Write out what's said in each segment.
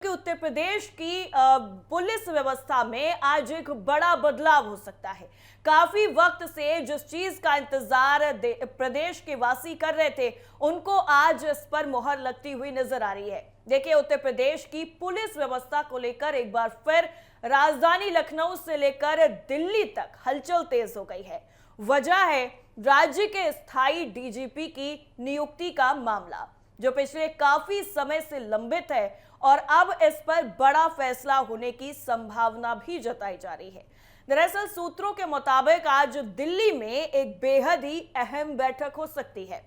उत्तर प्रदेश की पुलिस व्यवस्था में आज एक बड़ा बदलाव हो सकता है। काफी वक्त से जिस चीज का इंतजार प्रदेश के वासी कर रहे थे, उनको आज इस पर मुहर लगती हुई नजर आ रही है। देखिए, उत्तर प्रदेश की पुलिस व्यवस्था को लेकर एक बार फिर राजधानी लखनऊ से लेकर दिल्ली तक हलचल तेज हो गई है। वजह है राज्य के स्थायी डीजीपी की नियुक्ति का मामला, जो पिछले काफी समय से लंबित है और अब इस पर बड़ा फैसला होने की संभावना भी जताई जा रही है। दरअसल सूत्रों के मुताबिक आज दिल्ली में एक बेहद ही अहम बैठक हो सकती है,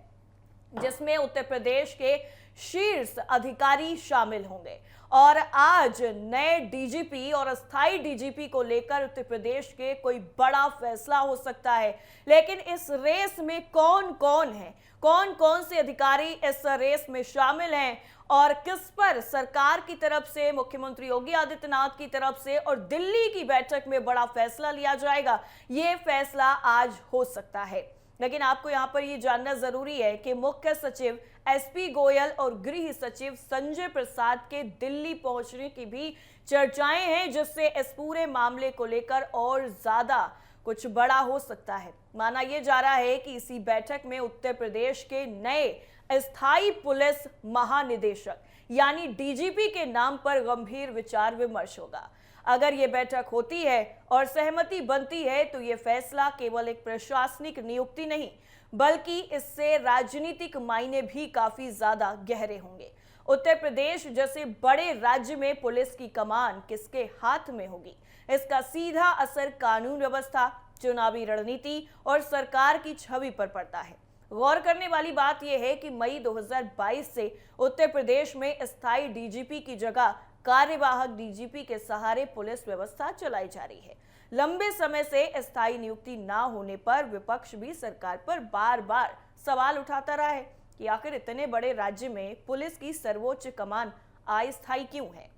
जिसमें उत्तर प्रदेश के शीर्ष अधिकारी शामिल होंगे और आज नए डीजीपी और अस्थायी डीजीपी को लेकर उत्तर प्रदेश के कोई बड़ा फैसला हो सकता है। लेकिन इस रेस में कौन कौन है, कौन कौन से अधिकारी इस रेस में शामिल हैं और किस पर सरकार की तरफ से, मुख्यमंत्री योगी आदित्यनाथ की तरफ से और दिल्ली की बैठक में बड़ा फैसला लिया जाएगा, ये फैसला आज हो सकता है। लेकिन आपको यहां पर यह जानना जरूरी है कि मुख्य सचिव एसपी गोयल और गृह सचिव संजय प्रसाद के दिल्ली पहुंचने की भी चर्चाएं हैं, जिससे इस पूरे मामले को लेकर और ज्यादा कुछ बड़ा हो सकता है। माना यह जा रहा है कि इसी बैठक में उत्तर प्रदेश के नए स्थायी पुलिस महानिदेशक यानी डीजीपी के नाम पर गंभीर विचार विमर्श होगा। अगर ये बैठक होती है और सहमति बनती है तो ये फैसला केवल एक प्रशासनिक नियुक्ति नहीं, बल्कि इससे राजनीतिक मायने भी काफी ज्यादा गहरे होंगे। उत्तर प्रदेश जैसे बड़े राज्य में पुलिस की कमान किसके हाथ में होगी, इसका सीधा असर कानून व्यवस्था, चुनावी रणनीति और सरकार की छवि पर पड़ता है। गौर करने वाली बात यह है कि मई 2022 से उत्तर प्रदेश में स्थायी डीजीपी की जगह कार्यवाहक डीजीपी के सहारे पुलिस व्यवस्था चलाई जा रही है। लंबे समय से स्थायी नियुक्ति ना होने पर विपक्ष भी सरकार पर बार बार सवाल उठाता रहा है कि आखिर इतने बड़े राज्य में पुलिस की सर्वोच्च कमान अस्थायी क्यों है।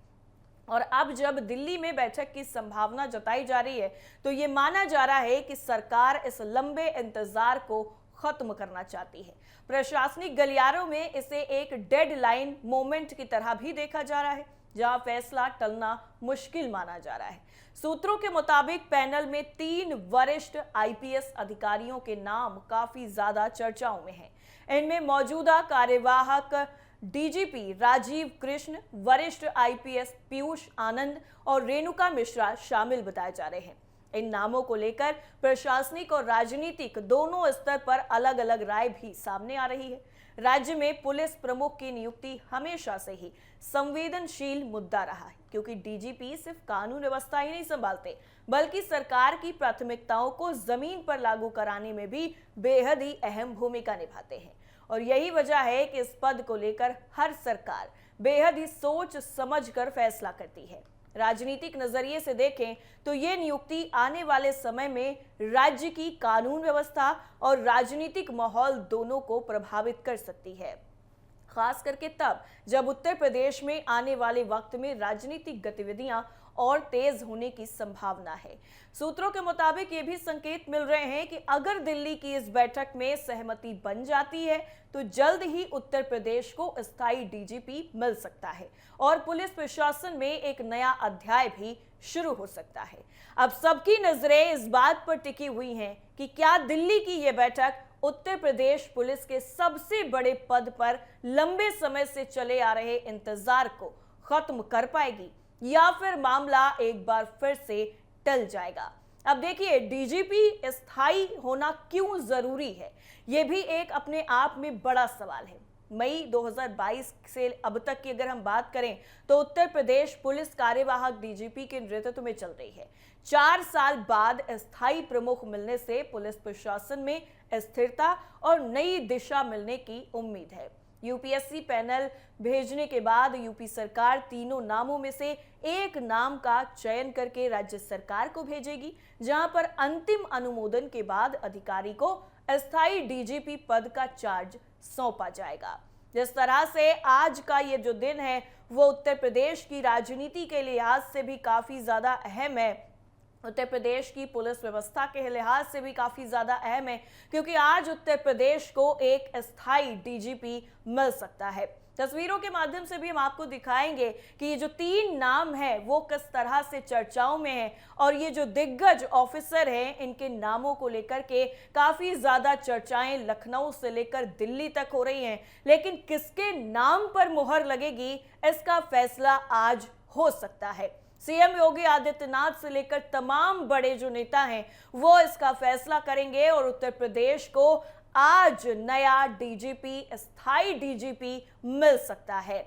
और अब जब दिल्ली में बैठक की संभावना जताई जा रही है, तो ये माना जा रहा है कि सरकार इस लंबे इंतजार को खत्म करना चाहती है। प्रशासनिक गलियारों में इसे एक डेडलाइन मोमेंट की तरह भी देखा जा रहा है, जहां फैसला टलना मुश्किल माना जा रहा है। सूत्रों के मुताबिक पैनल में 3 वरिष्ठ आईपीएस अधिकारियों के नाम काफी ज्यादा चर्चाओं में हैं। इनमें मौजूदा कार्यवाहक डीजीपी राजीव कृष्ण, वरिष्ठ आईपीएस पीयूष आनंद और रेणुका मिश्रा शामिल बताए जा रहे हैं। इन नामों को लेकर प्रशासनिक और राजनीतिक दोनों स्तर पर अलग अलग राय भी सामने आ रही है। राज्य में पुलिस प्रमुख की नियुक्ति हमेशा से ही संवेदनशील मुद्दा रहा है, क्योंकि डीजीपी सिर्फ कानून व्यवस्था ही नहीं संभालते, बल्कि सरकार की प्राथमिकताओं को जमीन पर लागू कराने में भी बेहद ही अहम भूमिका निभाते हैं। और यही वजह है कि इस पद को लेकर हर सरकार बेहद ही सोच समझकर फैसला करती है। राजनीतिक नजरिए से देखें तो ये नियुक्ति आने वाले समय में राज्य की कानून व्यवस्था और राजनीतिक माहौल दोनों को प्रभावित कर सकती है, खास करके तब जब उत्तर प्रदेश में आने वाले वक्त में राजनीतिक गतिविधियां और तेज होने की संभावना है। सूत्रों के मुताबिक ये भी संकेत मिल रहे हैं कि अगर दिल्ली की इस बैठक में सहमति बन जाती है तो जल्द ही उत्तर प्रदेश को स्थायी डीजीपी मिल सकता है और पुलिस प्रशासन में एक नया अध्याय भी शुरू हो सकता है। अब सबकी नजरें इस बात पर टिकी हुई हैं कि क्या दिल्ली की यह बैठक उत्तर प्रदेश पुलिस के सबसे बड़े पद पर लंबे समय से चले आ रहे इंतजार को खत्म कर पाएगी या फिर मामला एक बार फिर से टल जाएगा। अब देखिए, डीजीपी स्थायी होना क्यों जरूरी है, यह भी एक अपने आप में बड़ा सवाल है। मई 2022 से अब तक की अगर हम बात करें तो उत्तर प्रदेश पुलिस कार्यवाहक डीजीपी के नेतृत्व में चल रही है। 4 साल बाद स्थायी प्रमुख मिलने से पुलिस प्रशासन में स्थिरता और नई दिशा मिलने की उम्मीद है। यूपीएससी पैनल भेजने के बाद यूपी सरकार तीनों नामों में से एक नाम का चयन करके राज्य सरकार को भेजेगी, जहां पर अंतिम अनुमोदन के बाद अधिकारी को अस्थायी डीजीपी पद का चार्ज सौंपा जाएगा। जिस तरह से आज का ये जो दिन है वो उत्तर प्रदेश की राजनीति के लिहाज से भी काफी ज्यादा अहम है, उत्तर प्रदेश की पुलिस व्यवस्था के लिहाज से भी काफी ज्यादा अहम है, क्योंकि आज उत्तर प्रदेश को एक अस्थायी डीजीपी मिल सकता है। तस्वीरों के माध्यम से भी हम आपको दिखाएंगे कि ये जो 3 नाम है वो किस तरह से चर्चाओं में है और ये जो दिग्गज ऑफिसर हैं इनके नामों को लेकर के काफी ज्यादा चर्चाएं लखनऊ से लेकर दिल्ली तक हो रही हैं, लेकिन किसके नाम पर मुहर लगेगी इसका फैसला आज हो सकता है। सीएम योगी आदित्यनाथ से लेकर तमाम बड़े जो नेता हैं वो इसका फैसला करेंगे और उत्तर प्रदेश को आज नया डीजीपी, स्थायी डीजीपी मिल सकता है।